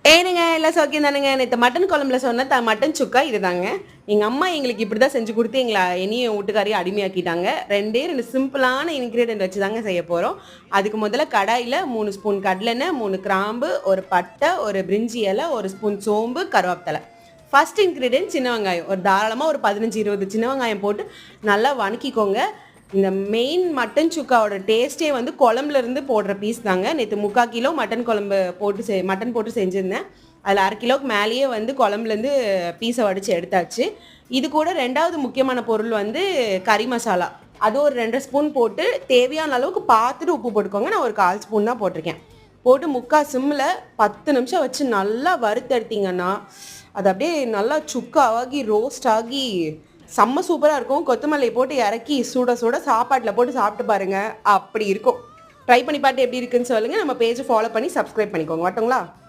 ஏனுங்க எல்லாம் சௌக்கியம் தானுங்க. நேற்று மட்டன் குழம்புல சொன்ன மட்டன் சுக்கா இதுதாங்க. எங்கள் அம்மா எங்களுக்கு இப்படி தான் செஞ்சு கொடுத்து எங்களை என்னையும் வீட்டுக்காரையும் அடிமையாக்கிட்டாங்க. ரெண்டு சிம்பிளான இன்க்ரீடியன்ட் வச்சு தாங்க செய்ய போகிறோம். அதுக்கு முதல்ல கடாயில் 3 ஸ்பூன் கடலெண்ணெய், 3 கிராம்பு, ஒரு பட்டை, ஒரு பிரிஞ்சி இலை, ஒரு ஸ்பூன் சோம்பு, கருவேப்பிலை. ஃபர்ஸ்ட் இன்க்ரீடியன்ட் சின்ன வெங்காயம். ஒரு தாராளமாக ஒரு 15-20 சின்ன வெங்காயம் போட்டு நல்லா வணக்கிக்கோங்க. இந்த மெயின் மட்டன் சுக்காவோட டேஸ்ட்டே வந்து குழம்புலேருந்து போடுற பீஸ் தாங்க. நேற்று 3/4 கிலோ மட்டன் குழம்பு போட்டு மட்டன் போட்டு செஞ்சுருந்தேன். அதில் 1/2 கிலோவுக்கு மேலேயே வந்து குழம்புலேருந்து பீஸை வடித்து எடுத்தாச்சு. இது கூட 2வது முக்கியமான பொருள் வந்து கறி மசாலா. அது ஒரு 2 ஸ்பூன் போட்டு தேவையான அளவுக்கு பார்த்துட்டு உப்பு போட்டுக்கோங்க. நான் ஒரு 1/4 ஸ்பூன் தான் போட்டிருக்கேன். போட்டு 3/4 சிம்மில் 10 நிமிஷம் வச்சு நல்லா வறுத்தெடுத்திங்கன்னா அது அப்படியே நல்லா சுக்காகி ரோஸ்ட் ஆகி செம்ம சூப்பராக இருக்கும். கொத்தமல்லி போட்டு இறக்கி சுட சுட சாப்பாட்டில் போட்டு சாப்பிட்டு பாருங்கள், அப்படி இருக்கும். ட்ரை பண்ணி பார்த்து எப்படி இருக்குன்னு சொல்லுங்கள். நம்ம பேஜை ஃபாலோ பண்ணி சப்ஸ்கிரைப் பண்ணிக்கோங்க. வரட்டுங்களா?